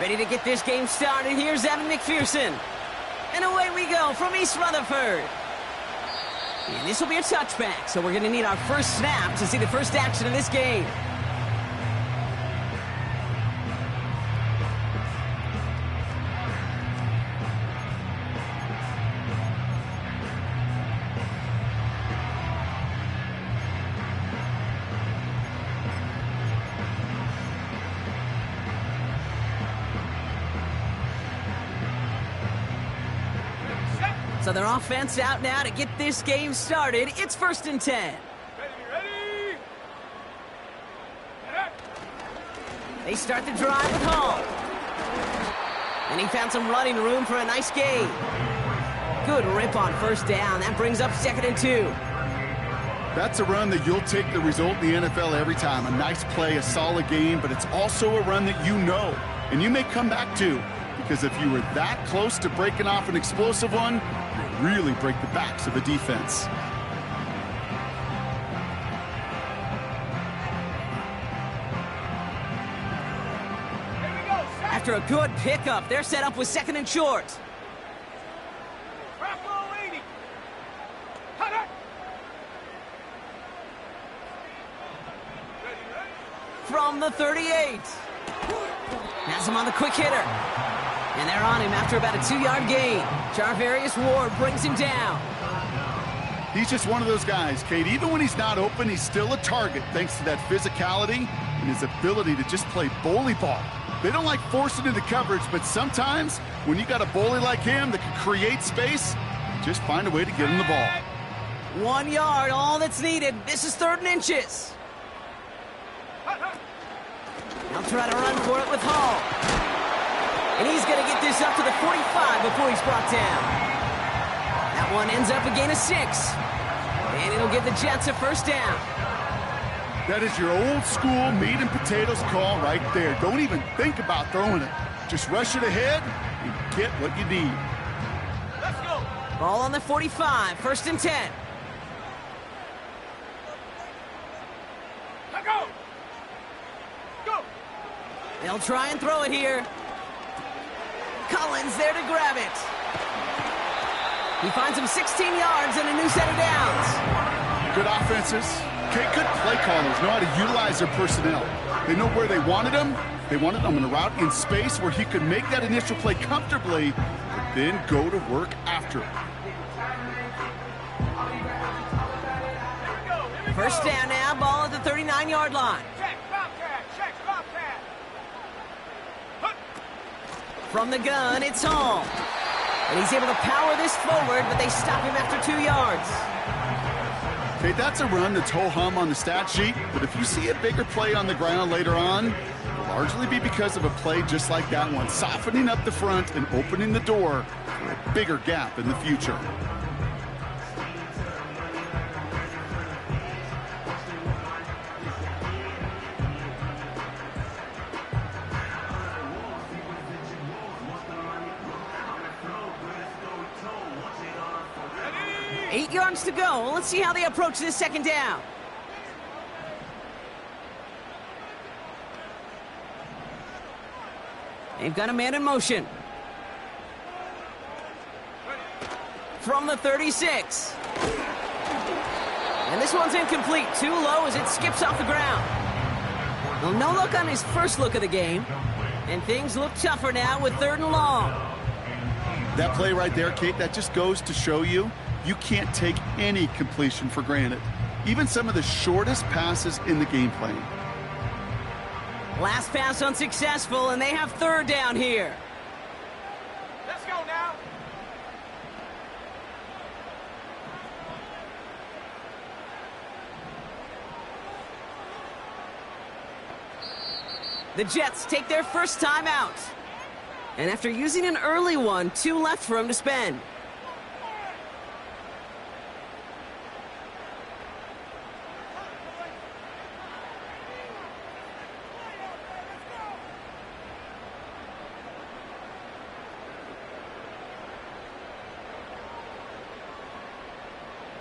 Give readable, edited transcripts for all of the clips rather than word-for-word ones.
Ready to get this game started. Here's Evan McPherson. And away we go from East Rutherford. And this will be a touchback, so we're going to need our first snap to see the first action of this game. So their offense out now to get this game started. It's 1st and 10. Ready. They start the drive with Hall. And he found some running room for a nice gain. Good rip on 1st down. That brings up 2nd and 2. That's a run that you'll take the result in the NFL every time. A nice play, a solid game, but it's also a run that you know, and you may come back to. Because if you were that close to breaking off an explosive one, you really break the backs of the defense. After a good pickup, they're set up with 2nd and short. From the 38. Has him on the quick hitter. And they're on him after about a 2-yard gain. Jarvarius Ward brings him down. He's just one of those guys, Kate. Even when he's not open, he's still a target thanks to that physicality and his ability to just play bully ball. They don't like forcing into coverage, but sometimes when you got a bully like him that can create space, just find a way to get him the ball. 1 yard, all that's needed. This is 3rd and inches. They'll try to run for it with Hall. And he's going to get this up to the 45 before he's brought down. That one ends up a gain of 6. And it'll give the Jets a 1st down. That is your old school meat and potatoes call right there. Don't even think about throwing it. Just rush it ahead and get what you need. Let's go. Ball on the 45, 1st and 10. Go. Go. They'll try and throw it here. Collins there to grab it. He finds him 16 yards and a new set of downs. Good offenses. Okay, good play callers know how to utilize their personnel. They know where they wanted him. They wanted him in a route in space where he could make that initial play comfortably, but then go to work after it. 1st down now, ball at the 39-yard line. Check, Bobcat. From the gun, it's Hall. And he's able to power this forward, but they stop him after 2 yards. Okay, that's a run that's ho-hum on the stat sheet, but if you see a bigger play on the ground later on, it'll largely be because of a play just like that one, softening up the front and opening the door for a bigger gap in the future. Ready. 8 yards to go. Let's see how they approach this 2nd down. They've got a man in motion. From the 36. And this one's incomplete. Too low as it skips off the ground. Well, no look on his first look of the game. And things look tougher now with 3rd and long. That play right there, Kate, that just goes to show you can't take any completion for granted. Even some of the shortest passes in the game plan. Last pass unsuccessful, and they have 3rd down here. Let's go now. The Jets take their first time out. And after using an early one, 2 left for him to spend.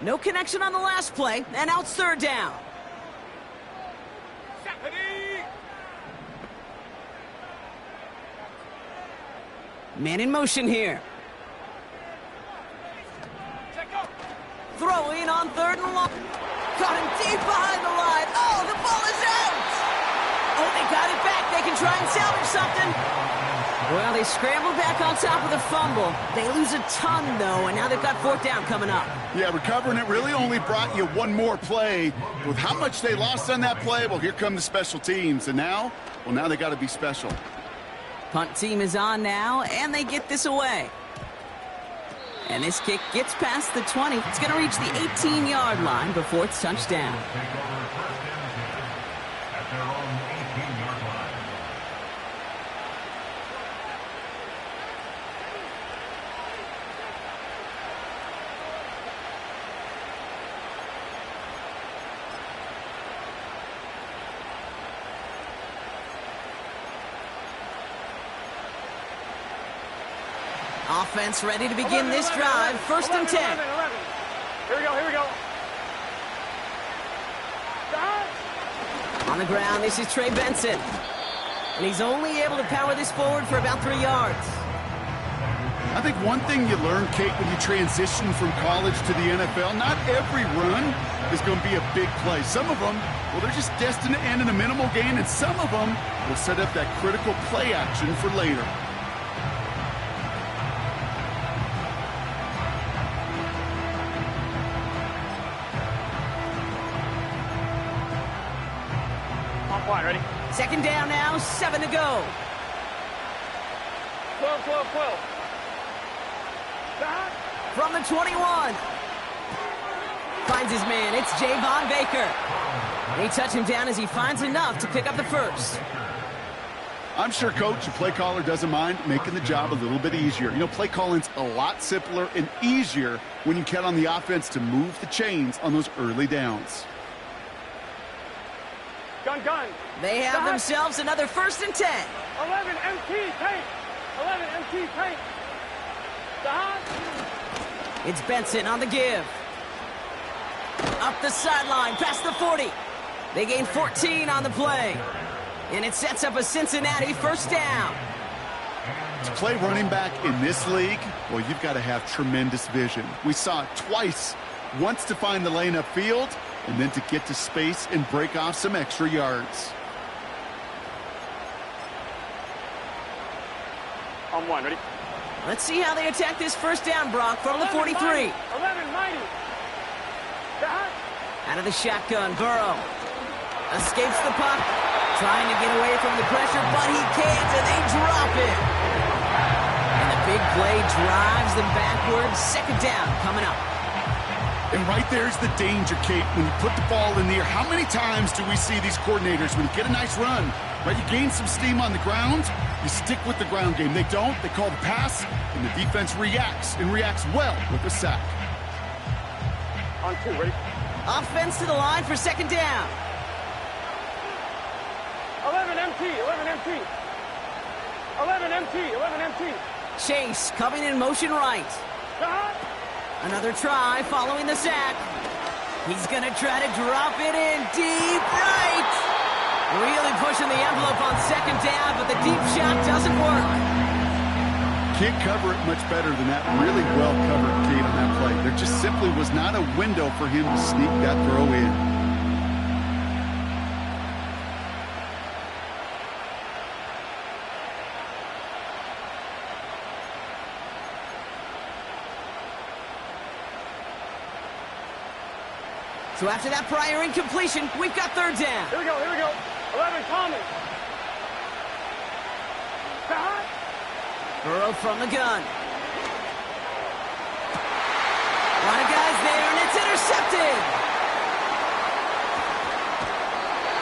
No connection on the last play, and now it's 3rd down. Ready. Man in motion here. Check go. Throwing on 3rd and long. Caught him deep behind the line. Oh, the ball is out! Oh, they got it back. They can try and salvage something. Well, they scrambled back on top of the fumble. They lose a ton, though, and now they've got 4th down coming up. Yeah, recovering it really only brought you one more play. With how much they lost on that play, well, here come the special teams. And now, well, now they got to be special. Punt team is on now, and they get this away. And this kick gets past the 20. It's going to reach the 18-yard line before it's touchdown. Offense ready to begin this drive. 1st and 10. 11. Here we go, here we go. On the ground, this is Trey Benson. And he's only able to power this forward for about 3 yards. I think one thing you learn, Kate, when you transition from college to the NFL, not every run is going to be a big play. Some of them, well, they're just destined to end in a minimal gain, and some of them will set up that critical play action for later. Ready? 2nd down now, 7 to go. 12. From the 21. Finds his man. It's Javon Baker. They touch him down as he finds enough to pick up the 1st. I'm sure, Coach, the play caller doesn't mind making the job a little bit easier. You know, play calling's a lot simpler and easier when you count on the offense to move the chains on those early downs. Gun. They have themselves another 1st and 10. 11 MT tank. 11 MT tank. It's Benson on the give. Up the sideline, past the 40. They gain 14 on the play. And it sets up a Cincinnati 1st down. To play running back in this league, well, you've got to have tremendous vision. We saw it twice. Once to find the lane upfield, and then to get to space and break off some extra yards. On 1, ready? Let's see how they attack this 1st down, Brock, from the 43. 11-90. Out of the shotgun, Burrow escapes the puck, trying to get away from the pressure, but he can't, and they drop it. And the big play drives them backwards. 2nd down coming up. And right there's the danger, Kate. When you put the ball in the air, how many times do we see these coordinators, when you get a nice run, right, you gain some steam on the ground, you stick with the ground game. They don't. They call the pass, and the defense reacts, and reacts well with a sack. On 2, ready? Offense to the line for 2nd down. 11 MT. 11 MT. Chase coming in motion right. Another try following the sack. He's going to try to drop it in deep right. Really pushing the envelope on 2nd down, but the deep shot doesn't work. Can't cover it much better than that. Really well covered, Kate, on that play. There just simply was not a window for him to sneak that throw in. So after that prior incompletion, we've got 3rd down. Here we go. 11 Common. Burrow from the gun. A lot of guys there, and it's intercepted.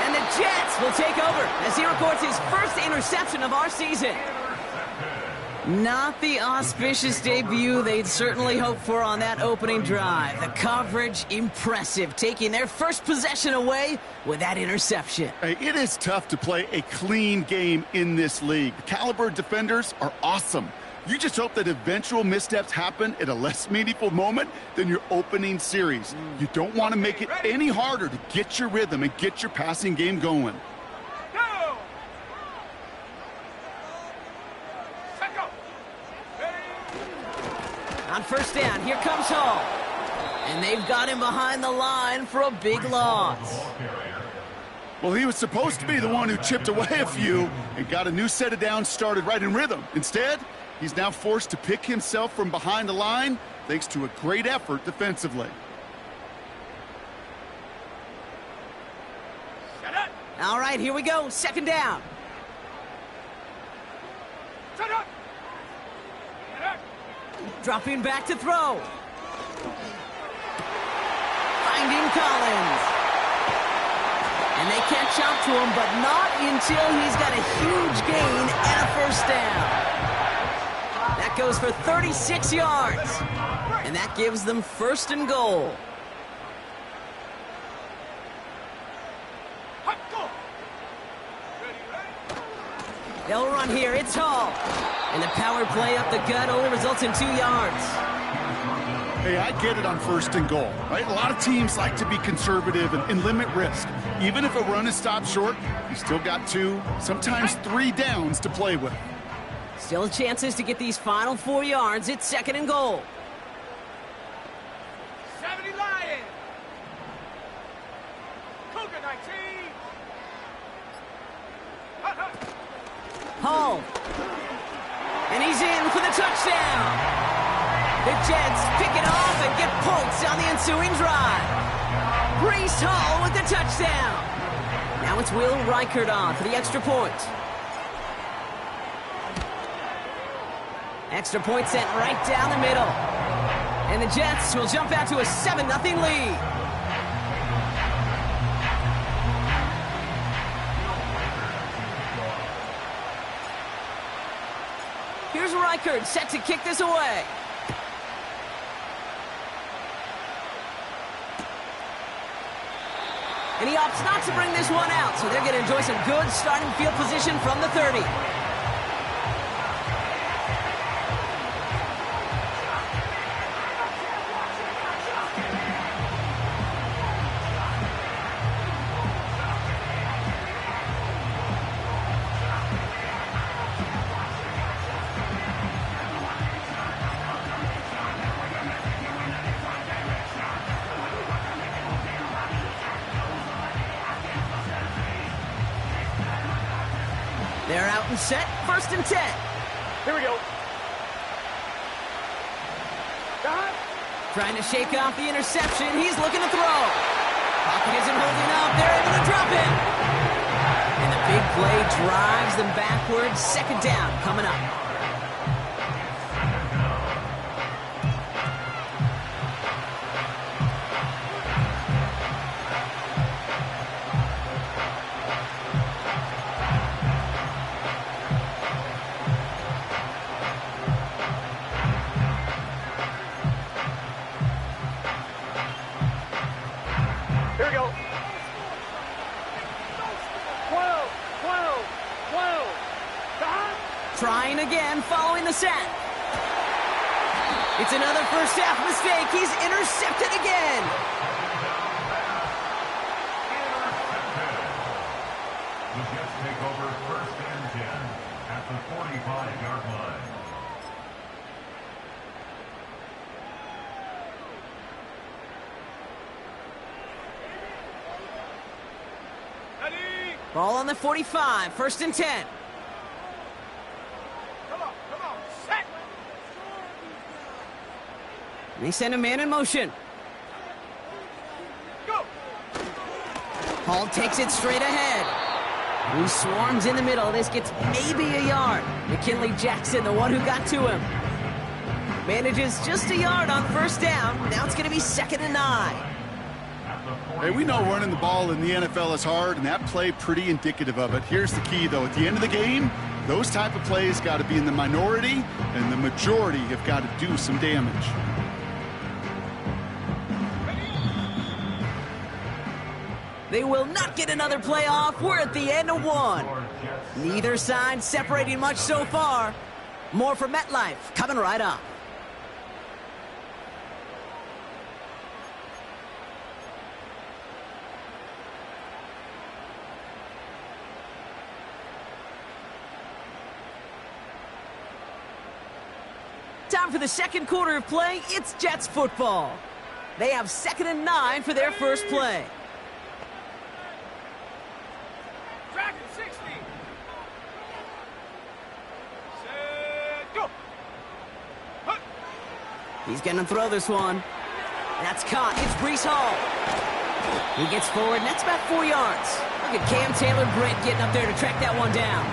And the Jets will take over as he records his 1st interception of our season. Not the auspicious debut they'd certainly hoped for on that opening drive. The coverage, impressive, taking their 1st possession away with that interception. Hey, it is tough to play a clean game in this league. The caliber defenders are awesome. You just hope that eventual missteps happen at a less meaningful moment than your opening series. You don't want to make it any harder to get your rhythm and get your passing game going. On first down, here comes Hall. And they've got him behind the line for a big loss. Well, he was supposed to be the one who chipped away a few and got a new set of downs started right in rhythm. Instead, he's now forced to pick himself from behind the line thanks to a great effort defensively. All right, here we go. Second down. Dropping back to throw. Finding Collins. And they catch up to him, but not until he's got a huge gain and a first down. That goes for 36 yards. And that gives them first and goal. They'll run here. It's Hall. And the power play up the gut only results in 2 yards. Hey, I get it on first and goal, right? A lot of teams like to be conservative and limit risk. Even if a run is stopped short, you still got 2, sometimes 3 downs to play with. Still chances to get these final 4 yards. It's second and goal. 70 Lions. Cougar 19. Hall. And he's in for the touchdown. The Jets pick it off and get points on the ensuing drive. Breece Hall with the touchdown. Now it's Will Reichert on for the extra point. Extra point sent right down the middle. And the Jets will jump out to a 7-0 lead. Here's Reichert set to kick this away. And he opts not to bring this one out, so they're going to enjoy some good starting field position from the 30. They're out and set, first and 10. Here we go. Trying to shake off the interception. He's looking to throw. Pocket isn't holding up. They're able to drop him. And the big play drives them backwards. Second down coming up. Here we go. 12. Trying again following the sack. It's another first half mistake. He's intercepted again. The Jets take over first and 10 at the 45-yard line. Ball on the 45, first and 10. Come on, set. And they send a man in motion. Go. Hall takes it straight ahead. He swarms in the middle. This gets maybe a yard. McKinley Jackson, the one who got to him. Manages just a yard on first down. Now it's going to be second and 9. Hey, we know running the ball in the NFL is hard, and that play pretty indicative of it. Here's the key, though. At the end of the game, those type of plays got to be in the minority, and the majority have got to do some damage. They will not get another play off. We're at the end of one. Neither side separating much so far. More from MetLife coming right up. Time for the second quarter of play. It's Jets football. They have 2nd and 9 for their first play. Track 60. Set, go. He's going to throw this one. That's caught. It's Breece Hall. He gets forward, and that's about 4 yards. Look at Cam Taylor-Britt getting up there to track that one down.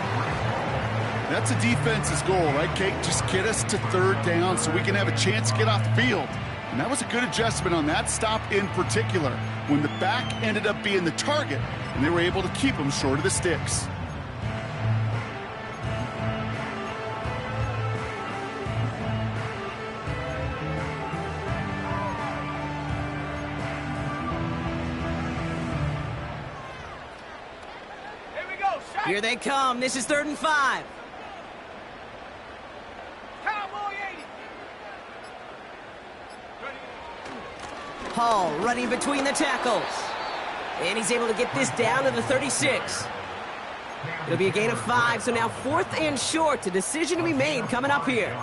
That's a defense's goal, right, Kate? Just get us to 3rd down so we can have a chance to get off the field. And that was a good adjustment on that stop in particular, when the back ended up being the target, and they were able to keep him short of the sticks. Here we go. Shot. Here they come. This is 3rd and 5. Cowboy 80. Hall running between the tackles. And he's able to get this down to the 36. It'll be a gain of 5, so now 4th and short. A decision to be made coming up here.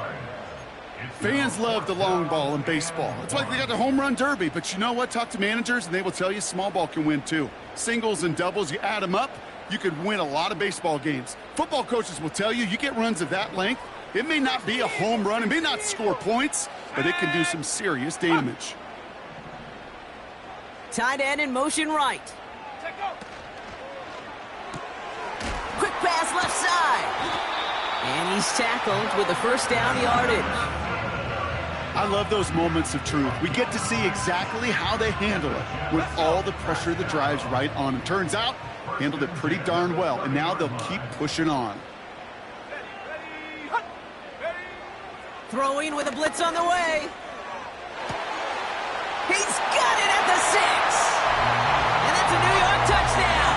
Fans love the long ball in baseball. It's like they got the home run derby, but you know what? Talk to managers, and they will tell you small ball can win too. Singles and doubles, you add them up, you could win a lot of baseball games. Football coaches will tell you get runs of that length. It may not be a home run, it may not score points, but it can do some serious damage. Tight end in motion right. Set, go. Quick pass left side. And he's tackled with the first down yardage. I love those moments of truth. We get to see exactly how they handle it when all the pressure that drives right on them. Turns out, handled it pretty darn well, and now they'll keep pushing on. Ready, hut. Ready. Throwing with a blitz on the way. He's got it at the 6. And that's a New York touchdown.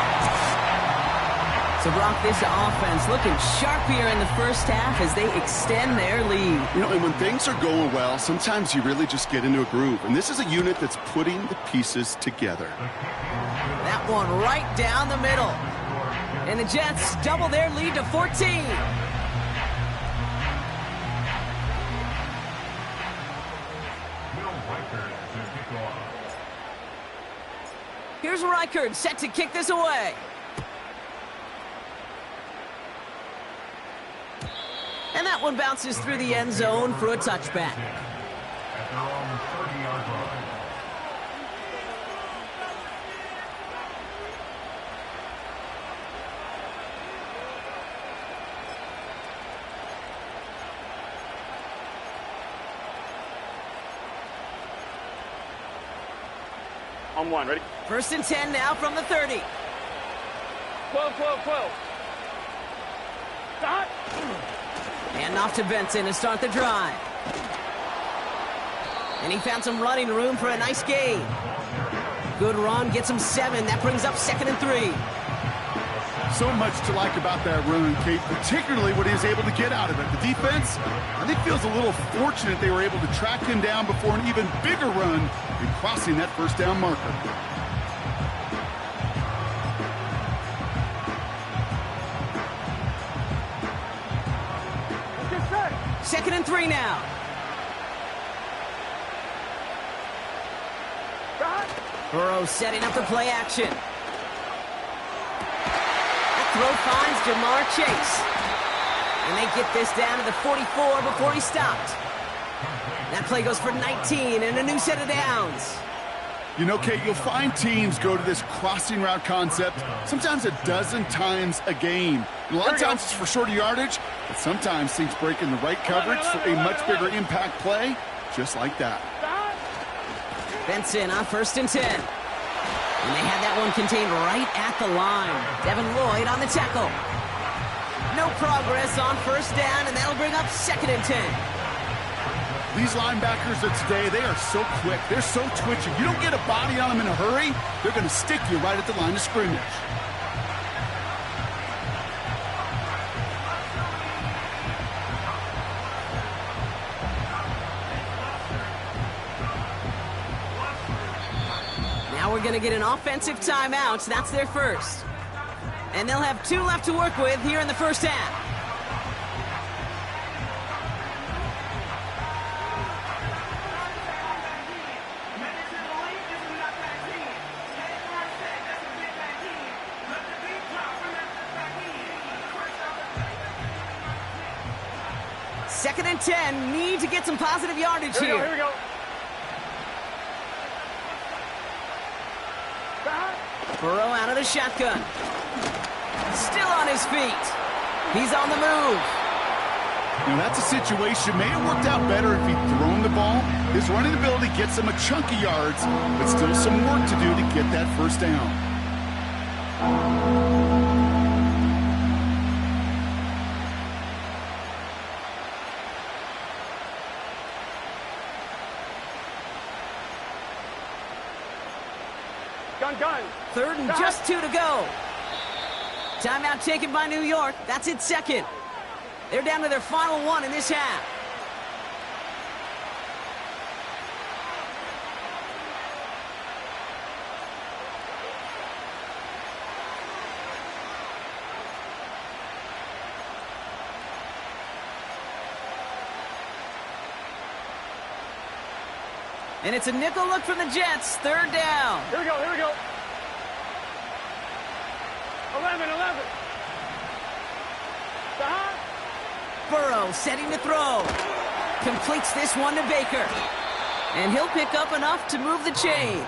So, Brock, this offense looking sharp here in the first half as they extend their lead. You know, and when things are going well, sometimes you really just get into a groove. And this is a unit that's putting the pieces together. That one right down the middle. And the Jets double their lead to 14. Here's Reichard set to kick this away. And that one bounces through the end zone for a touchback. At their own 30-yard line. On 1, ready? 1st and 10 now from the 30. 12, 12, 12. Stop. And off to Benson to start the drive. And he found some running room for a nice gain. Good run, gets him 7. That brings up 2nd and 3. So much to like about that run, Kate, particularly what he was able to get out of it. The defense, I think, feels a little fortunate they were able to track him down before an even bigger run in crossing that first down marker. Get set. 2nd and 3 now. Right. Burrow setting up the play action. That throw finds Jamar Chase. And they get this down to the 44 before he stopped. That play goes for 19 and a new set of downs. You know, Kate, you'll find teams go to this crossing route concept sometimes a dozen times a game. And a lot of times it's for shorter yardage, but sometimes things break in the right coverage for a much bigger impact play, just like that. Benson on 1st and 10. And they had that one contained right at the line. Devin Lloyd on the tackle. No progress on 1st down, and that'll bring up 2nd and 10. These linebackers of today, they are so quick. They're so twitchy. You don't get a body on them in a hurry, they're going to stick you right at the line of scrimmage. Now we're going to get an offensive timeout. That's their first. And they'll have 2 left to work with here in the first half. 2nd and 10. Need to get some positive yardage here. Here we go. Burrow out of the shotgun. Still on his feet. He's on the move. Now that's a situation. May have worked out better if he'd thrown the ball. His running ability gets him a chunk of yards, but still some work to do to get that first down. Gun. 3rd and just 2 to go. Timeout taken by New York. That's its 2nd. They're down to their final 1 in this half. And it's a nickel look from the Jets. 3rd down. Here we go. 11. Burrow setting to throw. Completes this one to Baker. And he'll pick up enough to move the chains.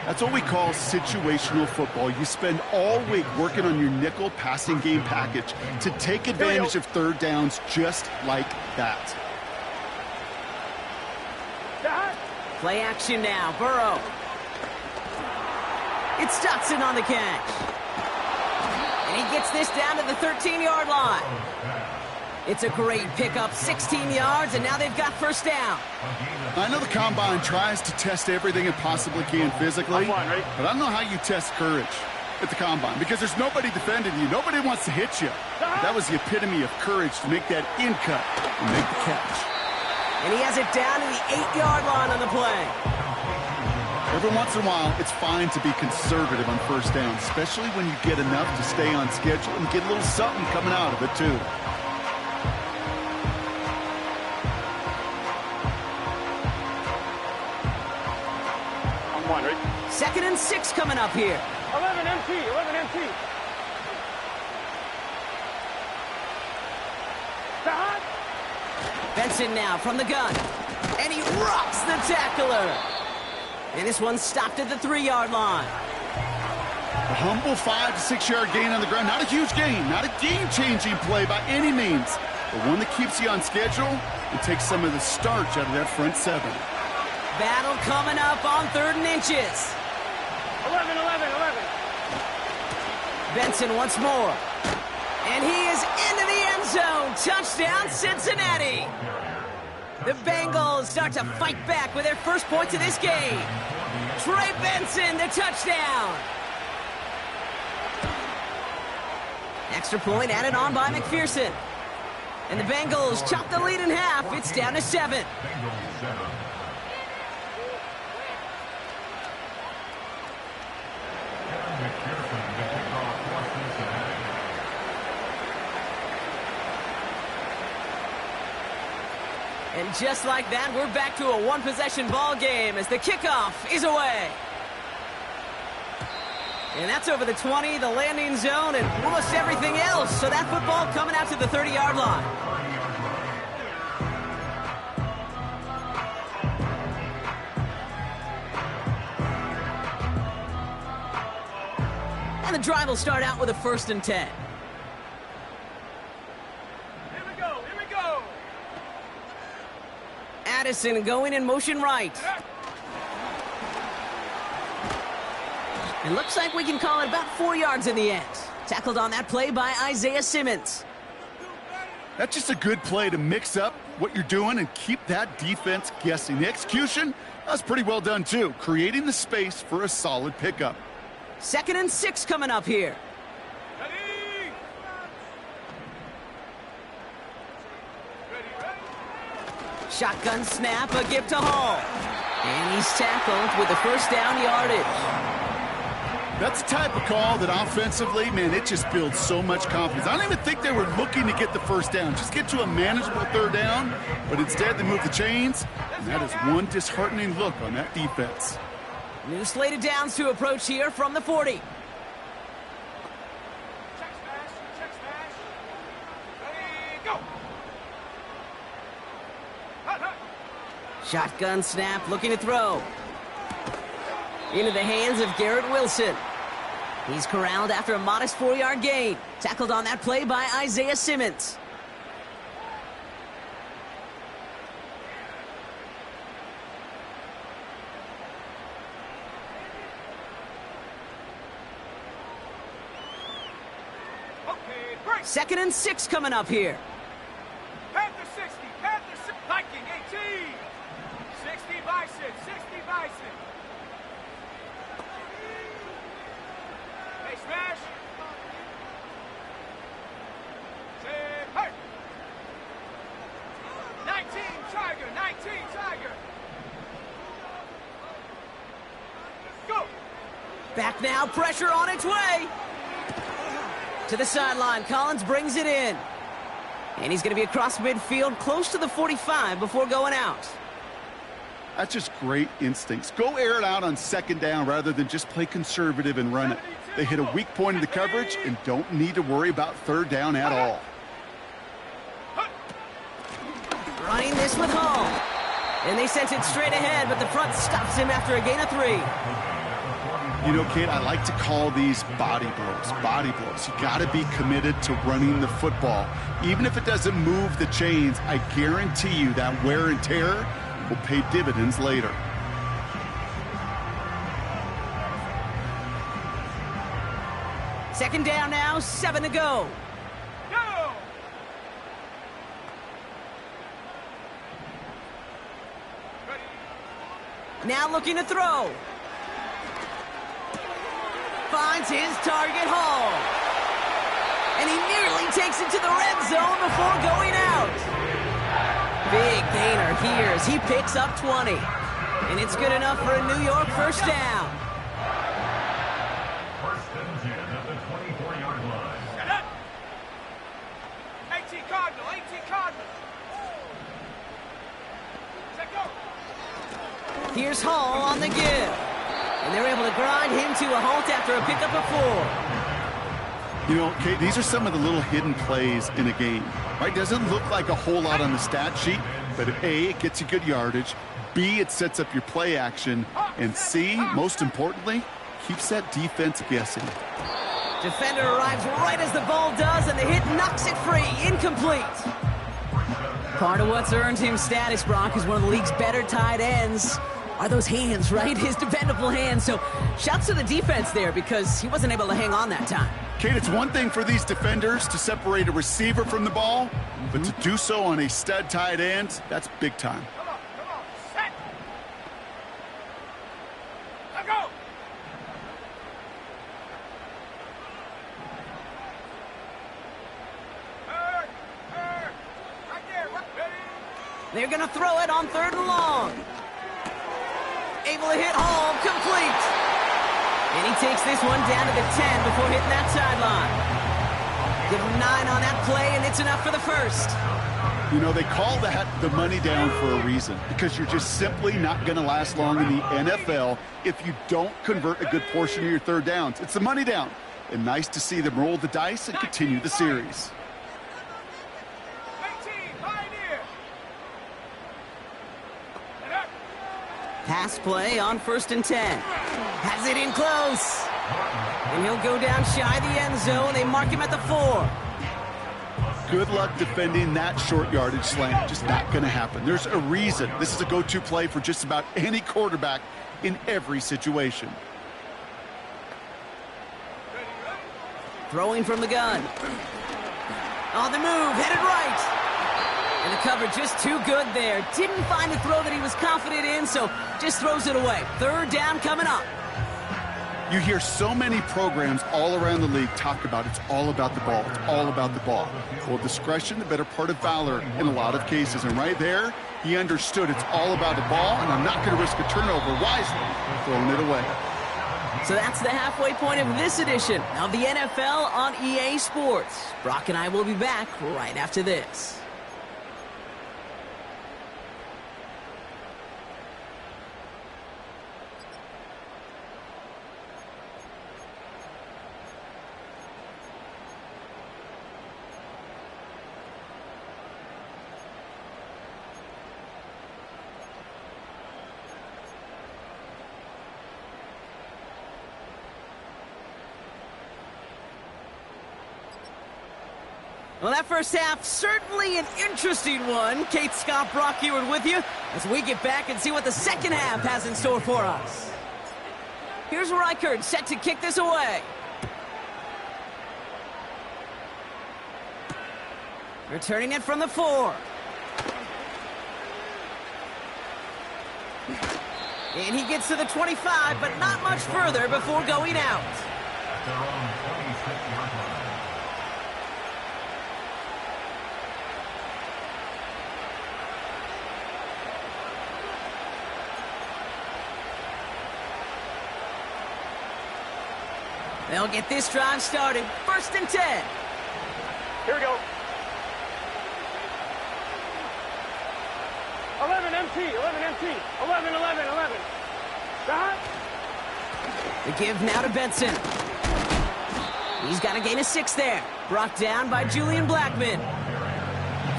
That's what we call situational football. You spend all week working on your nickel passing game package to take advantage of 3rd downs just like that. Play action now. Burrow. It's Dotson on the catch. And he gets this down to the 13-yard line. It's a great pickup, 16 yards, and now they've got first down. I know the Combine tries to test everything it possibly can physically, but I don't know how you test courage at the Combine because there's nobody defending you. Nobody wants to hit you. But that was the epitome of courage to make that in cut and make the catch. And he has it down to the 8-yard line on the play. Every once in a while, it's fine to be conservative on first down, especially when you get enough to stay on schedule and get a little something coming out of it, too. On 1, right? 2nd and 6 coming up here. 11 MT. Benson now from the gun. And he rocks the tackler. And this one's stopped at the 3-yard line. A humble 5 to 6 yard gain on the ground. Not a huge gain, not a game-changing play by any means, but one that keeps you on schedule and takes some of the starch out of that front 7. Battle coming up on 3rd and inches. 11. Benson once more. And he is into the end zone. Touchdown, Cincinnati. The Bengals start to fight back with their first points of this game. Trey Benson, the touchdown. Extra point added on by McPherson. And the Bengals chop the lead in half. It's down to 7. And just like that, we're back to a one-possession ball game as the kickoff is away. And that's over the 20, the landing zone, and almost everything else. So that football coming out to the 30-yard line. And the drive will start out with a 1st and 10. Addison going in motion right. It looks like we can call it about 4 yards in the end. Tackled on that play by Isaiah Simmons. That's just a good play to mix up what you're doing and keep that defense guessing. The execution, that's pretty well done too, creating the space for a solid pickup. 2nd and 6 coming up here. Shotgun snap, a give to Hall. And he's tackled with the first down yardage. That's the type of call that offensively, man, it just builds so much confidence. I don't even think they were looking to get the first down, just get to a manageable 3rd down, but instead they move the chains, and that is one disheartening look on that defense. New slated downs to approach here from the 40. Check smash. Ready, go. Shotgun snap, looking to throw. Into the hands of Garrett Wilson. He's corralled after a modest 4-yard gain. Tackled on that play by Isaiah Simmons. Second and 6 coming up here. Panther 60, Panther 6, Viking 18. 60 Bison, 60 Bison. Hey, smash. Say, hey. 19 Tiger, 19 Tiger. Go. Back now, pressure on its way. To the sideline, Collins brings it in. And he's going to be across midfield, close to the 45 before going out. That's just great instincts. Go air it out on second down rather than just play conservative and run it. They hit a weak point in the coverage and don't need to worry about third down at all. Running this with Hall. And they sent it straight ahead, but the front stops him after a gain of 3. You know, Kate, I like to call these body blows. Body blows. You got to be committed to running the football. Even if it doesn't move the chains, I guarantee you that wear and tear will pay dividends later. Second down now, 7 to go. Go. Now looking to throw. Finds his target, Hall. And he nearly takes it to the red zone before going out. Big gainer here as he picks up 20. And it's good enough for a New York first down. First and 10 at the 24-yard line. Set up. 18 Cardinal, 18 Cardinal. Set go. Here's Hall on the give. And they're able to grind him to a halt after a pickup of 4. You know, Kate, these are some of the little hidden plays in a game, right? Doesn't look like a whole lot on the stat sheet, but A, it gets you good yardage, B, it sets up your play action, and C, most importantly, keeps that defense guessing. Defender arrives right as the ball does, and the hit knocks it free. Incomplete. Part of what's earned him status, Brock, is one of the league's better tight ends. Are those hands, right? His dependable hands. So shouts to the defense there because he wasn't able to hang on that time. Kate, it's one thing for these defenders to separate a receiver from the ball, but to do so on a stud tight end, that's big time. Come on, set. Let go. Right there, ready. They're going to throw it on 3rd and long. Able to hit Hall, complete. And he takes this one down to the 10 before hitting that sideline. Give him 9 on that play, and it's enough for the first. You know, they call that the money down for a reason, because you're just simply not going to last long in the NFL if you don't convert a good portion of your third downs. It's the money down. And nice to see them roll the dice and continue the series. 18, Pioneer. Pass play on 1st and 10. Has it in close. And he'll go down shy of the end zone. They mark him at the 4. Good luck defending that short yardage slant. Just not going to happen. There's a reason. This is a go-to play for just about any quarterback in every situation. Throwing from the gun. On the move, headed right. And the cover just too good there. Didn't find a throw that he was confident in, so just throws it away. 3rd down coming up. You hear so many programs all around the league talk about it's all about the ball. It's all about the ball. Well, discretion, the better part of valor in a lot of cases. And right there, he understood it's all about the ball, and I'm not going to risk a turnover wisely, throwing it away. So that's the halfway point of this edition of the NFL on EA Sports. Brock and I will be back right after this. Well, that first half, certainly an interesting one. Kate, Scott, Brock Ewart with you as we get back and see what the second half has in store for us. Here's Reichert set to kick this away. Returning it from the 4. And he gets to the 25, but not much further before going out. At their own 26-yard line. They'll get this drive started. 1st and 10. Here we go. 11 MT, 11 MT, 11, 11, 11. Stop. The give now to Benson. He's got to gain a 6 there. Brought down by Julian Blackman.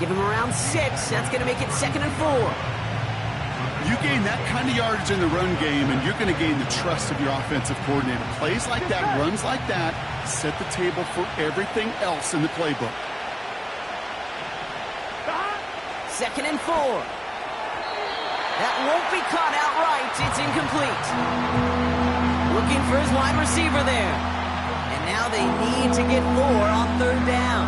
Give him around 6. That's going to make it 2nd and 4. You gain that kind of yardage in the run game, and you're going to gain the trust of your offensive coordinator. Plays like that, runs like that, set the table for everything else in the playbook. 2nd and 4. That won't be caught outright. It's incomplete. Looking for his wide receiver there. And now they need to get 4 on 3rd down.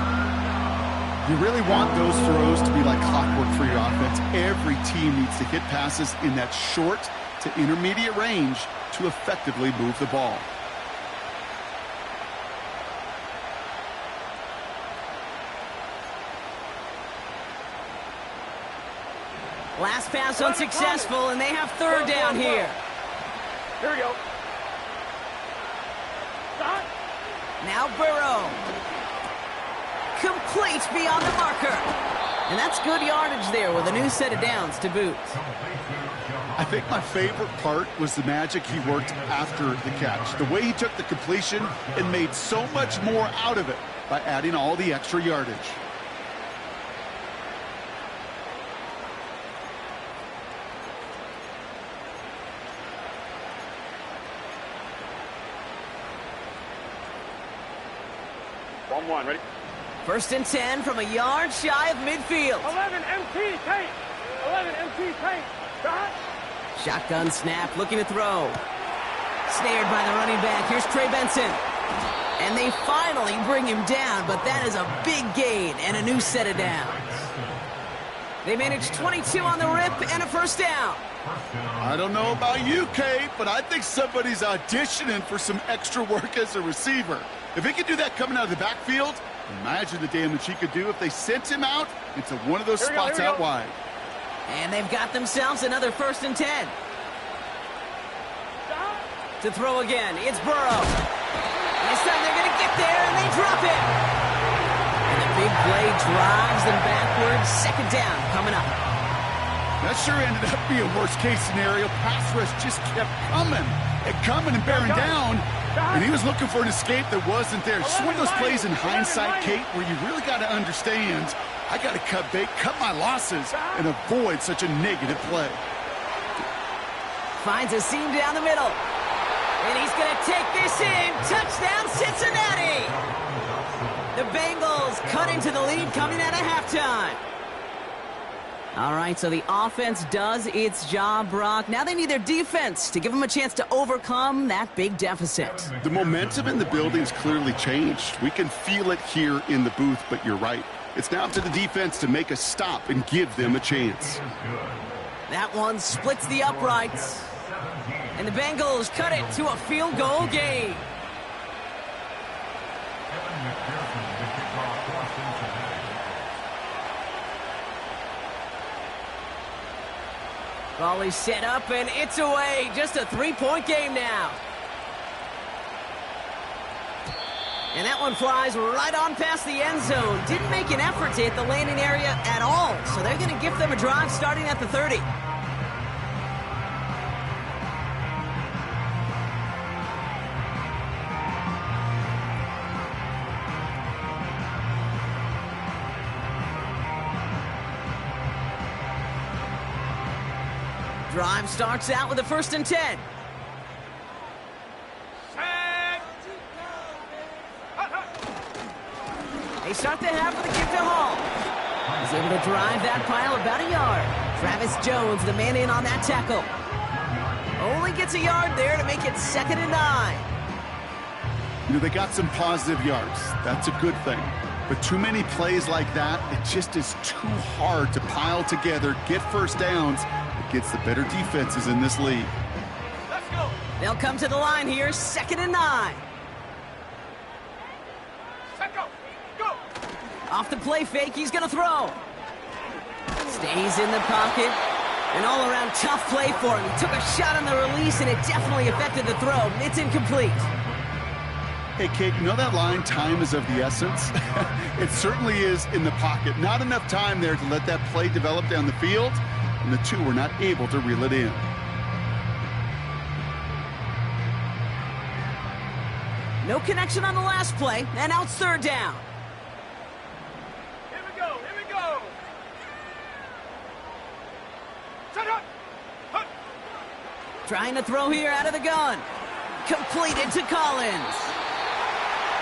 You really want those throws to be like clockwork for your offense. Every team needs to hit passes in that short to intermediate range to effectively move the ball. Last pass unsuccessful, and they have 3rd down here. Here we go. Stop. Now Burrow. Complete beyond the marker. And that's good yardage there with a new set of downs to boot. I think my favorite part was the magic he worked after the catch. The way he took the completion and made so much more out of it by adding all the extra yardage. One, ready? 1st and 10 from a yard shy of midfield. 11 MT, tank. 11 MT, tank. Stop. Shotgun snap, looking to throw. Snared by the running back. Here's Trey Benson. And they finally bring him down, but that is a big gain and a new set of downs. They managed 22 on the rip and a 1st down. I don't know about you, Kate, but I think somebody's auditioning for some extra work as a receiver. If he could do that coming out of the backfield, imagine the damage he could do if they sent him out into one of those spots out wide. And they've got themselves another 1st and 10. To throw again, it's Burrow. This time they're going to get there, and they drop it. And the big play drives them backwards. 2nd down coming up. That sure ended up being worst-case scenario. Pass rush just kept coming and bearing down. And he was looking for an escape that wasn't there. Just one of those plays in hindsight, Kate, where you really got to understand, I got to cut bait, cut my losses, and avoid such a negative play. Finds a seam down the middle. And he's going to take this in. Touchdown, Cincinnati! The Bengals cut into the lead coming out of halftime. All right, so the offense does its job, Brock. Now they need their defense to give them a chance to overcome that big deficit. The momentum in the building's clearly changed. We can feel it here in the booth, but you're right. It's now up to the defense to make a stop and give them a chance. That one splits the uprights. And the Bengals cut it to a field goal game. Ball is set up, and it's away. Just a 3-point game now. And that one flies right on past the end zone. Didn't make an effort to hit the landing area at all. So they're going to give them a drive starting at the 30. Drive starts out with a 1st and 10. They They start the half with a give to Hall. He's able to drive that pile about a yard. Travis Jones, the man in on that tackle. Only gets a yard there to make it 2nd and 9. You know, they got some positive yards. That's a good thing. But too many plays like that, it just is too hard to pile together, get first downs against the better defenses in this league. Let's go. They'll come to the line here, 2nd and 9. Set go. Go. Off the play fake, he's going to throw. Stays in the pocket. An all-around tough play for him. He took a shot on the release, and it definitely affected the throw. It's incomplete. Hey, Kate, you know that line, time is of the essence? It certainly is in the pocket. Not enough time there to let that play develop down the field, and the two were not able to reel it in. No connection on the last play, and now it's 3rd down. Here we go. Here we go. Set up. Hut. Trying to throw here out of the gun. Completed to Collins.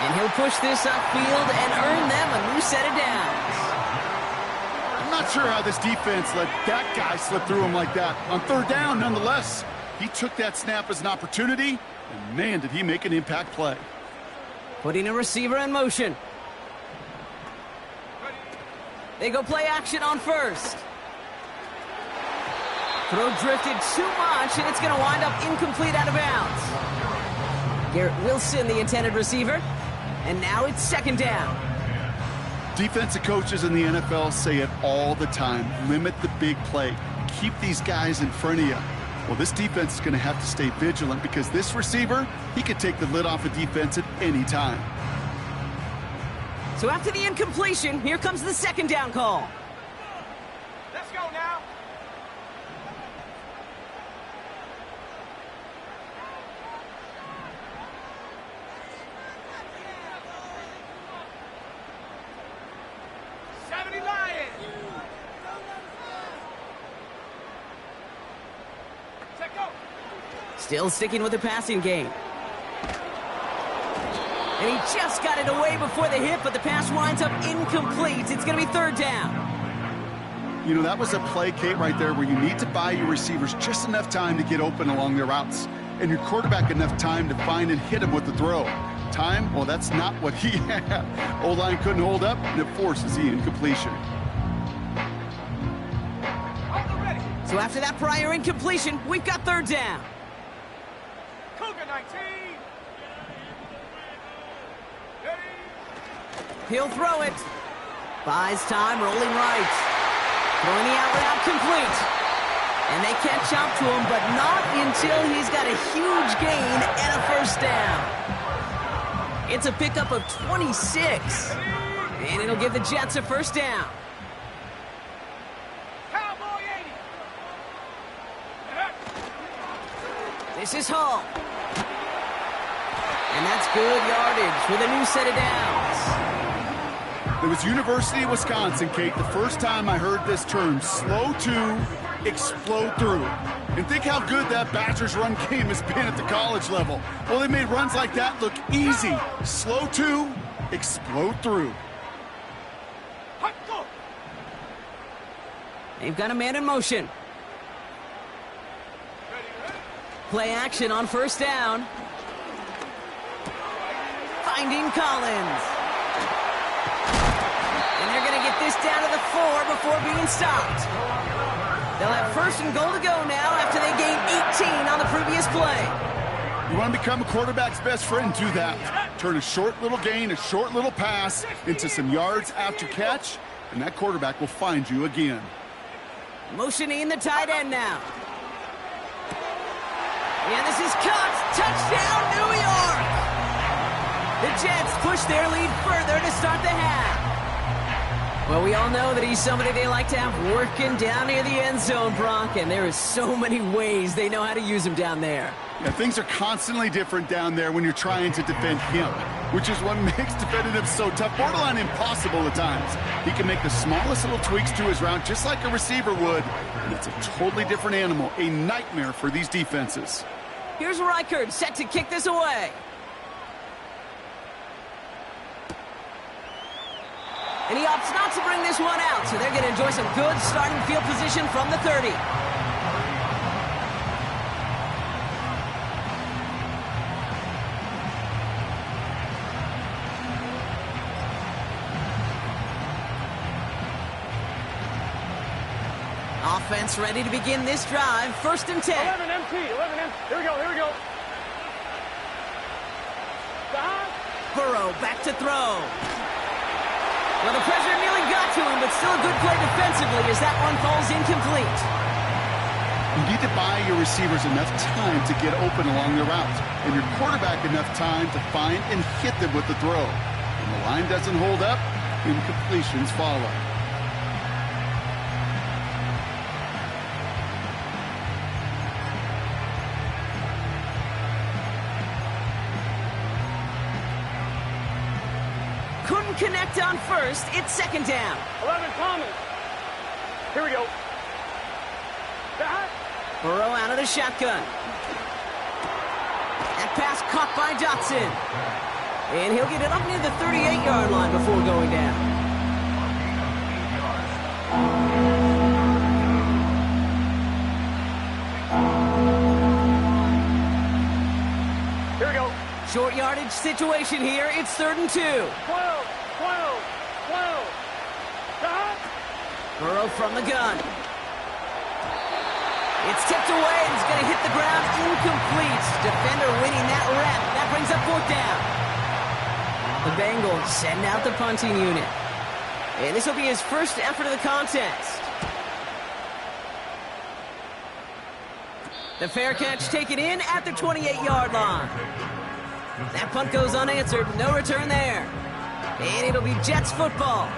And he'll push this upfield and earn them a new set of downs. I'm not sure how this defense let that guy slip through him like that. On 3rd down, nonetheless, he took that snap as an opportunity, and man, did he make an impact play. Putting a receiver in motion. They go play action on 1st. Throw drifted too much, and it's going to wind up incomplete out of bounds. Garrett Wilson, the intended receiver. And now it's 2nd down. Defensive coaches in the NFL say it all the time. Limit the big play. Keep these guys in front of you. Well, this defense is going to have to stay vigilant because this receiver, he could take the lid off a defense at any time. So after the incompletion, here comes the 2nd down call. Let's go now. Still sticking with the passing game. And he just got it away before the hit, but the pass winds up incomplete. It's going to be 3rd down. You know, that was a play, Kate, right there where you need to buy your receivers just enough time to get open along their routes. And your quarterback enough time to find and hit him with the throw. Time, well, that's not what he had. O-line couldn't hold up, and it forces the incompletion. So after that prior incompletion, we've got 3rd down. Cougar 19. He'll throw it. Buys time, rolling right. Throwing the out route complete. And they catch up to him, but not until he's got a huge gain and a 1st down. It's a pickup of 26. And it'll give the Jets a 1st down. Cowboy 80. This is Hall. And that's good yardage with a new set of downs. It was University of Wisconsin, Kate, the first time I heard this term, slow to explode through. And think how good that Badgers run game has been at the college level. Well, they made runs like that look easy. Slow to explode through. They've got a man in motion. Play action on 1st down. Finding Collins. And they're going to get this down to the 4 before being stopped. They'll have 1st and goal to go now after they gained 18 on the previous play. You want to become a quarterback's best friend, do that. Turn a short little gain, a short little pass into some yards after catch, and that quarterback will find you again. Motioning the tight end now. And this is caught. Touchdown, New York! The Jets push their lead further to start the half. Well, we all know that he's somebody they like to have working down near the end zone, Brock, and there is so many ways they know how to use him down there. Yeah, things are constantly different down there when you're trying to defend him, which is what makes defending him so tough, borderline impossible at times. He can make the smallest little tweaks to his route just like a receiver would, and it's a totally different animal, a nightmare for these defenses. Here's Reichard set to kick this away. And he opts not to bring this one out, so they're going to enjoy some good starting field position from the 30. Offense ready to begin this drive. 1st and 10. 11 MT, 11 MT. Here we go, here we go. Burrow back to throw. Well, the pressure nearly got to him, but still a good play defensively as that one falls incomplete. You need to buy your receivers enough time to get open along their routes, and your quarterback enough time to find and hit them with the throw. When the line doesn't hold up, incompletions follow. Couldn't connect on 1st. It's 2nd down. 11 Thomas. Here we go. Burrow out of the shotgun. That pass caught by Dotson. And he'll get it up near the 38-yard line before going down. Here we go. Short yardage situation here. It's 3rd and 2. 12. Burrow from the gun. It's tipped away and it's going to hit the ground incomplete. Defender winning that rep. That brings up 4th down. The Bengals send out the punting unit. And this will be his first effort of the contest. The fair catch taken in at the 28-yard line. That punt goes unanswered. No return there. And it'll be Jets football.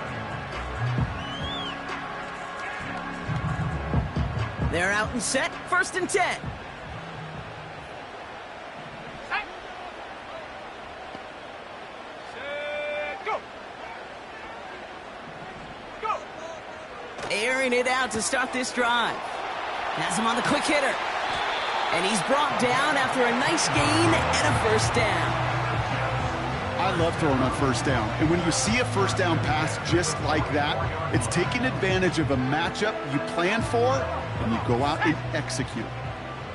They're out and set. 1st and 10. Go. Go. Airing it out to start this drive. Has him on the quick hitter. And he's brought down after a nice gain and a 1st down. I love throwing on 1st down. And when you see a 1st down pass just like that, it's taking advantage of a matchup you plan for, and you go out and execute.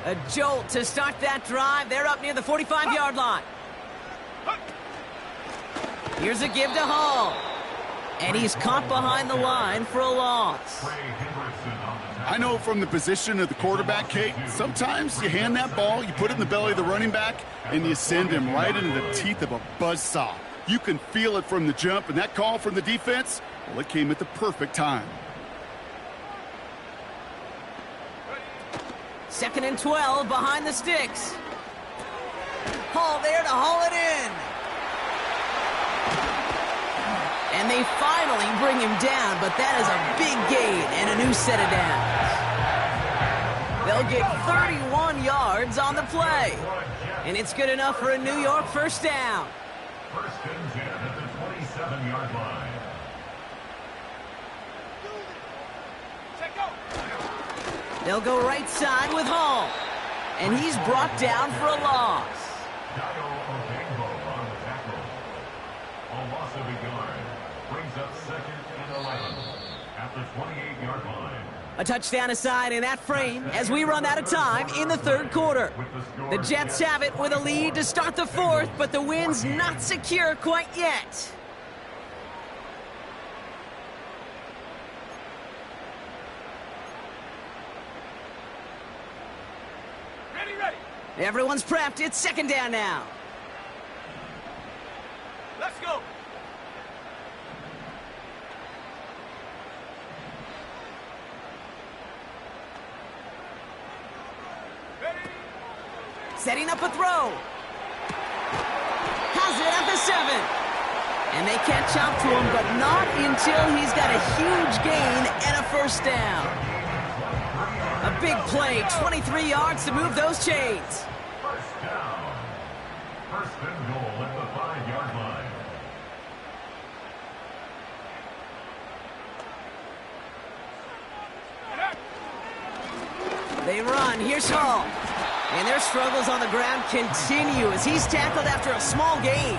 A jolt to start that drive. They're up near the 45-yard line. Here's a give to Hall. And he's caught behind the line for a loss. I know from the position of the quarterback, Kate, sometimes you hand that ball, you put it in the belly of the running back, and you send him right into the teeth of a buzzsaw. You can feel it from the jump, and that call from the defense, well, it came at the perfect time. 2nd and 12 behind the sticks. Hall there to haul it in. And they finally bring him down, but that is a big gain and a new set of downs. They'll get 31 yards on the play. And it's good enough for a New York 1st down. 1st and 10 at the 27-yard line. They'll go right side with Hall. And he's brought down for a loss. On the tackle. A loss of a yard. Brings up 2nd and 11 at the 28-yard line. A touchdown aside in that frame as we run out of time in the 3rd quarter. The Jets have it with a lead to start the 4th, but the win's not secure quite yet. Ready. Everyone's prepped. It's 2nd down now. Let's go. Setting up a throw. Has it at the 7. And they catch up to him, but not until he's got a huge gain and a 1st down. A big play, 23 yards to move those chains. 1st down. 1st and goal at the 5-yard line. They run. Here's Hall. And their struggles on the ground continue as he's tackled after a small gain.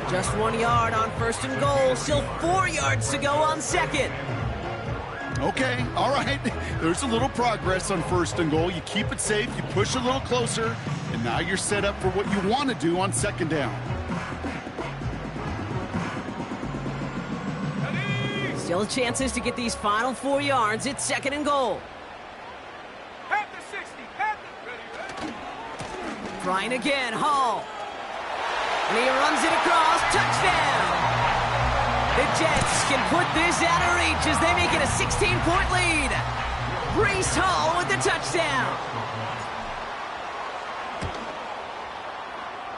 Just 1 yard on first and goal. Still 4 yards to go on second. Okay, all right. There's a little progress on first and goal. You keep it safe, you push a little closer, and now you're set up for what you want to do on second down. Still chances to get these final 4 yards. It's second and goal. At the 60. At the... Ready. Trying again, Hall. And he runs it across. Touchdown! The Jets can put this out of reach as they make it a 16-point lead. Breece Hall with the touchdown.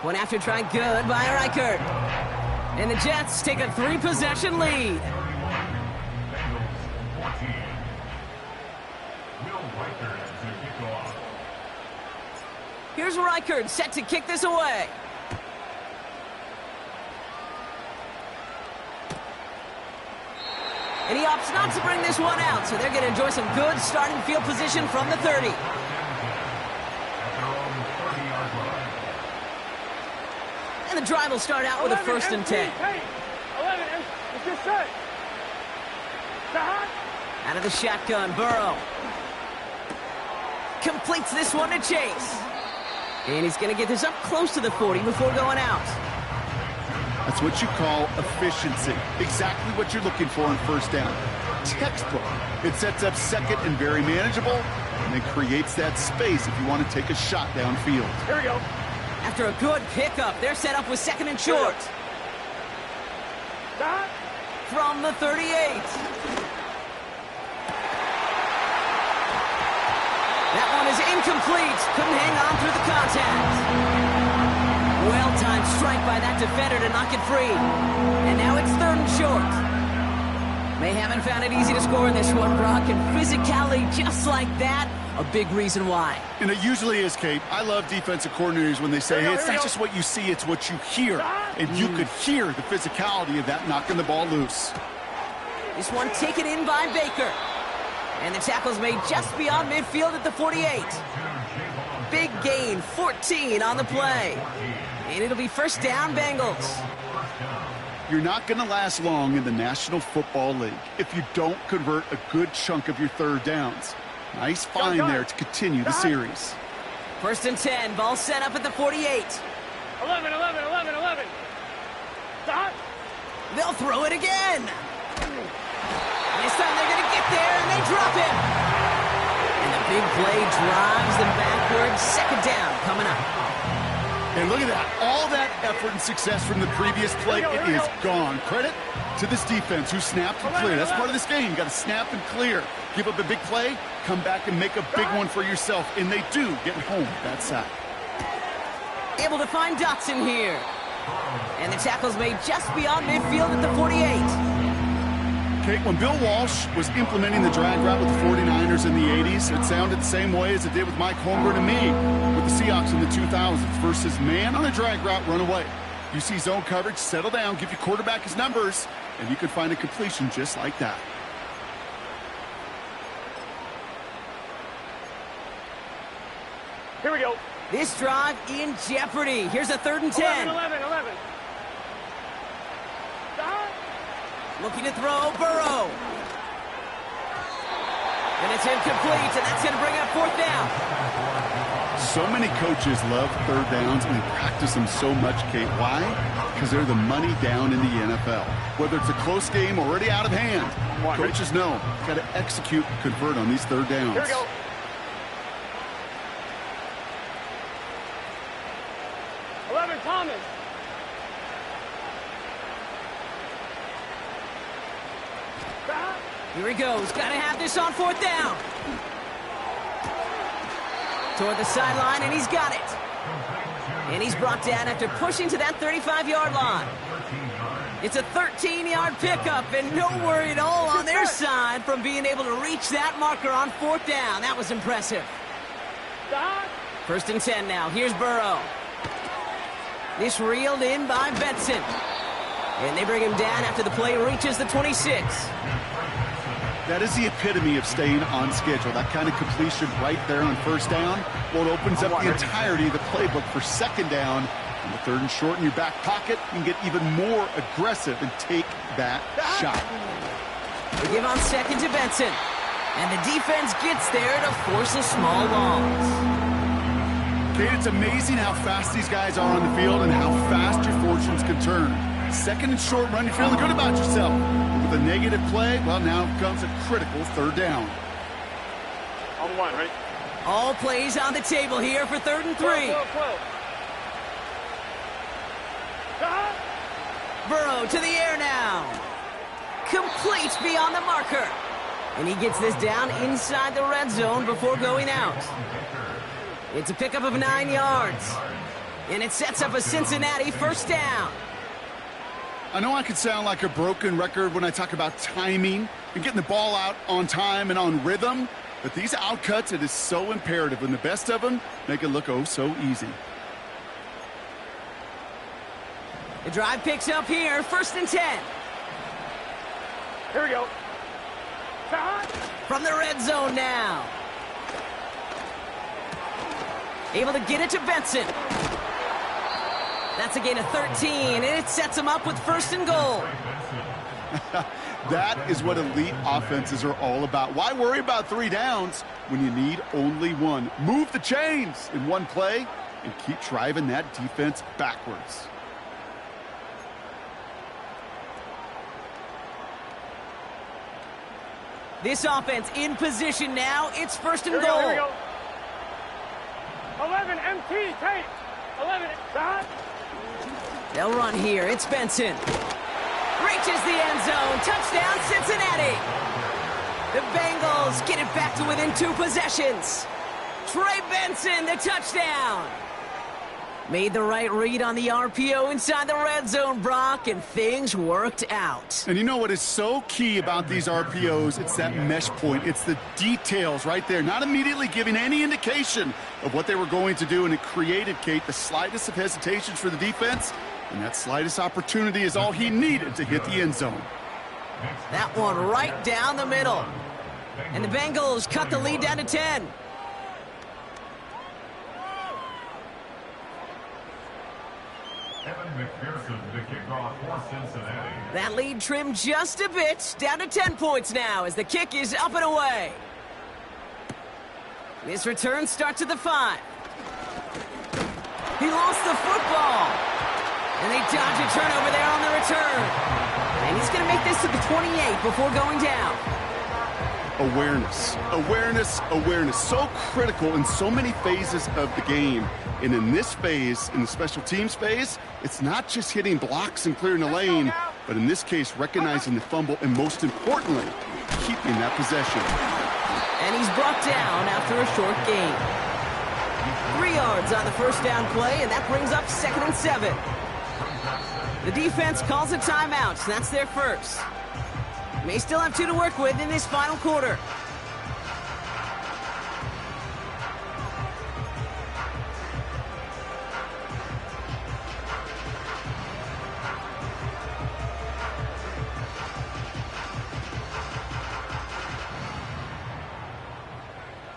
One after try good by Reichert. And the Jets take a 3-possession lead. Here's Reichert set to kick this away. And he opts not to bring this one out, so they're going to enjoy some good starting field position from the 30. And the drive will start out with a 1st and 10. 11, it's just set. Out of the shotgun, Burrow. Completes this one to Chase. And he's going to get this up close to the 40 before going out. That's what you call efficiency. Exactly what you're looking for on first down. Textbook. It sets up second and very manageable, and then creates that space if you want to take a shot downfield. Here we go. After a good pickup, they're set up with second and short. From the 38. That one is incomplete. Couldn't hang on through the contact. Well-timed strike by that defender to knock it free. And now it's 3rd and short. They haven't found it easy to score in this one, Brock. And physicality just like that, a big reason why. And it usually is, Kate. I love defensive coordinators when they say, hey, it's not just what you see, it's what you hear. And you could hear the physicality of that knocking the ball loose. This one taken in by Baker. And the tackle's made just beyond midfield at the 48. Big gain, 14 on the play. And it'll be first down, Bengals. You're not going to last long in the National Football League if you don't convert a good chunk of your third downs. Nice find there to continue the series. 1st and 10, ball set up at the 48. 11. Stop. They'll throw it again. This time they're going to get there, and they drop him. And the big play drives them backwards. Second down coming up. And look at that. All that effort and success from the previous play, it is gone. Credit to this defense who snapped and cleared. That's part of this game. You got to snap and clear. Give up a big play, come back and make a big one for yourself. And they do get home that side. Able to find Dotson here. And the tackle's made just beyond midfield at the 48. Kate, when Bill Walsh was implementing the drag route with the 49ers in the 80s, it sounded the same way as it did with Mike Holmgren and me with the Seahawks in the 2000s versus man on a drag route, run away. You see zone coverage, settle down, give your quarterback his numbers, and you can find a completion just like that. Here we go. This drive in jeopardy. Here's a 3rd and 10. 11. Looking to throw, Burrow. And it's incomplete, and that's going to bring up 4th down. So many coaches love third downs, and they practice them so much, Kate. Why? Because they're the money down in the NFL. Whether it's a close game already out of hand, coaches know got to execute and convert on these third downs. Here we go. 11, Thomas. Here he goes. Got to have this on 4th down. Toward the sideline, and he's got it. And he's brought down after pushing to that 35-yard line. It's a 13-yard pickup, and no worry at all on their side from being able to reach that marker on 4th down. That was impressive. 1st and 10 now. Here's Burrow. This reeled in by Benson. And they bring him down after the play reaches the 26. That is the epitome of staying on schedule. That kind of completion right there on 1st down. Well, it opens up the entirety of the playbook for 2nd down On the 3rd and short in your back pocket, you can get even more aggressive and take that shot. They give on 2nd to Benson. And the defense gets there to force a small loss. Kate, it's amazing how fast these guys are on the field and how fast your fortunes can turn. 2nd and short run, you're feeling good about yourself. But with a negative play, well, now comes a critical 3rd down. On the line, right? All plays on the table here for 3rd and 3. Burrow to the air now. Complete beyond the marker. And he gets this down inside the red zone before going out. It's a pickup of 9 yards. And it sets up a Cincinnati 1st down. I know I could sound like a broken record when I talk about timing and getting the ball out on time and on rhythm, but these outcuts, it is so imperative, and the best of them make it look oh so easy. The drive picks up here, 1st and 10. Here we go. From the red zone now. Able to get it to Benson. That's a gain of 13, and it sets him up with 1st and goal. That is what elite offenses are all about. Why worry about 3 downs when you need only 1? Move the chains in one play and keep driving that defense backwards. This offense in position now. It's 1st and Here we goal. go, here we go. 11, MT, take. 11, stop. They'll run here. It's Benson. Reaches the end zone. Touchdown, Cincinnati. The Bengals get it back to within 2 possessions. Trey Benson, the touchdown. Made the right read on the RPO inside the red zone, Brock, and things worked out. And you know what is so key about these RPOs? It's that mesh point. It's the details right there, not immediately giving any indication of what they were going to do, and it created, Kate, the slightest of hesitations for the defense, and that slightest opportunity is all he needed to hit the end zone. That one right down the middle. And the Bengals cut the lead down to 10. McPherson to kick off for Cincinnati. That lead trimmed just a bit, down to 10 points now as the kick is up and away. This return starts at the 5. He lost the football. And they dodge a turnover there on the return. And he's going to make this to the 28 before going down. Awareness, awareness, awareness. So critical in so many phases of the game. And in this phase, in the special teams phase, it's not just hitting blocks and clearing the lane, but in this case, recognizing the fumble and, most importantly, keeping that possession. And he's brought down after a short gain. 3 yards on the 1st down play, and that brings up 2nd and 7. The defense calls a timeout, so that's their first. May still have 2 to work with in this final quarter.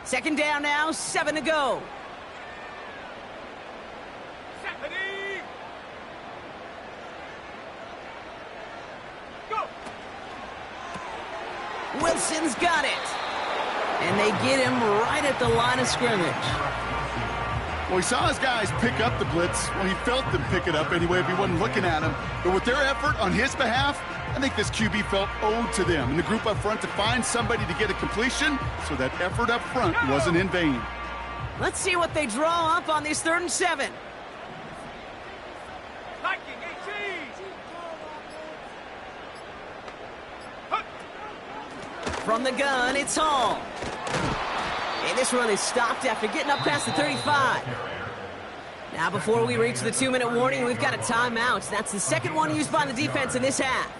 Second down now, 7 to go. Stephanie! Go! Wilson's got it. And they get him right at the line of scrimmage. Well, he saw his guys pick up the blitz. Well, he felt them pick it up anyway if he wasn't looking at him. But with their effort on his behalf, I think this QB felt owed to them and the group up front to find somebody to get a completion, so that effort up front wasn't in vain. Let's see what they draw up on this 3rd and 7. Liking 18! From the gun, it's Hall. And this run is stopped after getting up past the 35. Now, before we reach the 2-minute warning, we've got a timeout. That's the second one used by the defense in this half.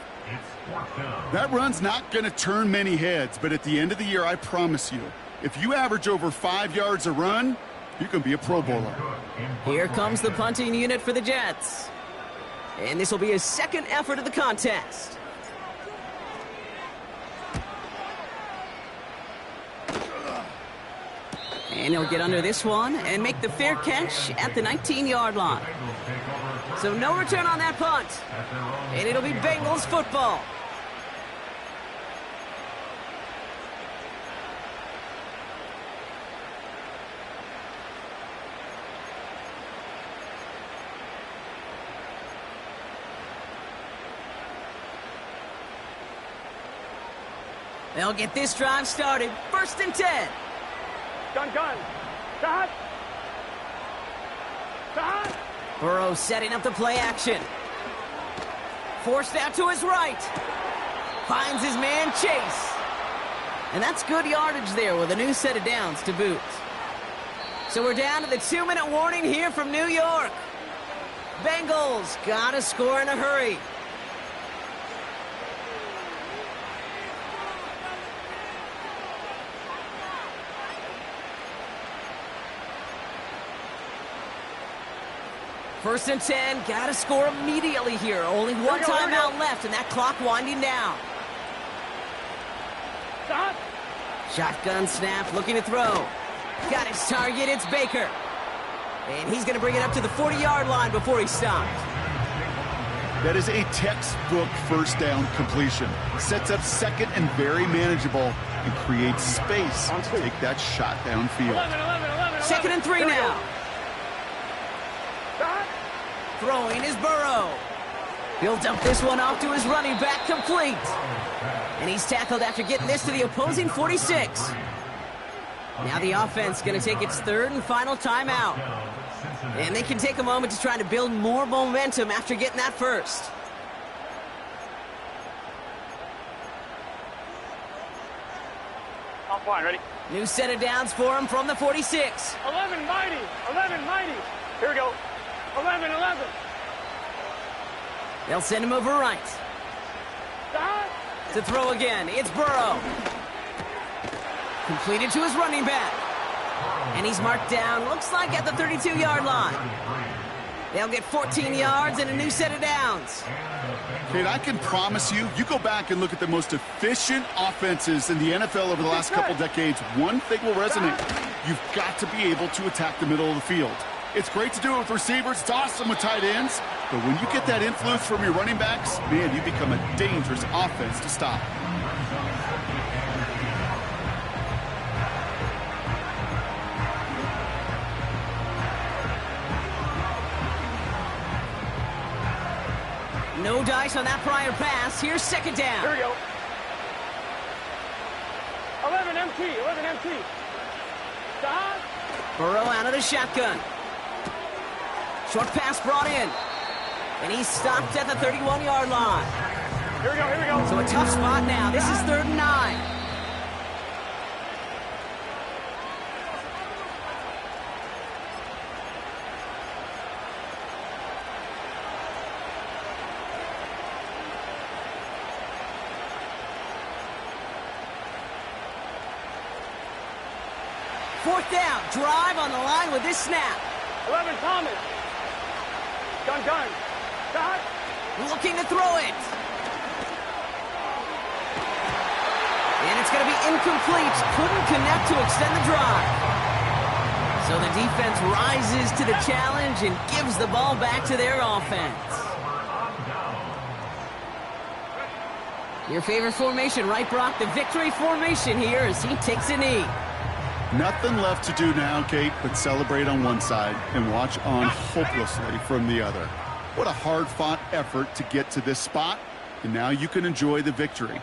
That run's not going to turn many heads, but at the end of the year, I promise you, if you average over 5 yards a run, you can be a Pro Bowler. Here comes the punting unit for the Jets. And this will be his second effort of the contest. And he'll get under this one and make the fair catch at the 19-yard line. So no return on that punt. And it'll be Bengals football. They'll get this drive started. 1st and 10. Gun. Shot. Shot. Burrow setting up the play action. Forced out to his right. Finds his man Chase. And that's good yardage there with a new set of downs to boot. So we're down to the 2-minute warning here from New York. Bengals gotta score in a hurry. First and 10, gotta score immediately here. Only one timeout left, and that clock winding down. Stop. Shotgun snap, looking to throw. Got his target, it's Baker. And he's gonna bring it up to the 40-yard line before he stopped. That is a textbook first down completion. Sets up second and very manageable and creates space to take that shot downfield. 11. 2nd and 3 now. Throwing is Burrow. He'll dump this one off to his running back, complete. And he's tackled after getting this to the opposing 46. Now the offense going to take its 3rd and final timeout. And they can take a moment to try to build more momentum after getting that first. I'm fine, ready? New set of downs for him from the 46. 11 mighty. Here we go. 11. They'll send him over right. Stop. To throw again, it's Burrow. Completed to his running back. And he's marked down, looks like at the 32-yard line. They'll get 14 yards and a new set of downs. Kate, I can promise you, you go back and look at the most efficient offenses in the NFL over the last couple decades, one thing will resonate. You've got to be able to attack the middle of the field. It's great to do it with receivers. It's awesome with tight ends. But when you get that influence from your running backs, man, you become a dangerous offense to stop. No dice on that prior pass. Here's 2nd down. Here we go. 11 empty. Stop. Burrow out of the shotgun. Short pass brought in. And he's stopped at the 31-yard line. Here we go. So a tough spot now. This is 3rd and 9. Fourth down. Drive on the line with this snap. 11 Thomas. Gun. Stop. Looking to throw it. And it's going to be incomplete. Couldn't connect to extend the drive. So the defense rises to the challenge and gives the ball back to their offense. Your favorite formation, right, Brock? The victory formation here as he takes a knee. Nothing left to do now, Kate, but celebrate on one side and watch on hopelessly from the other. What a hard-fought effort to get to this spot, and now you can enjoy the victory.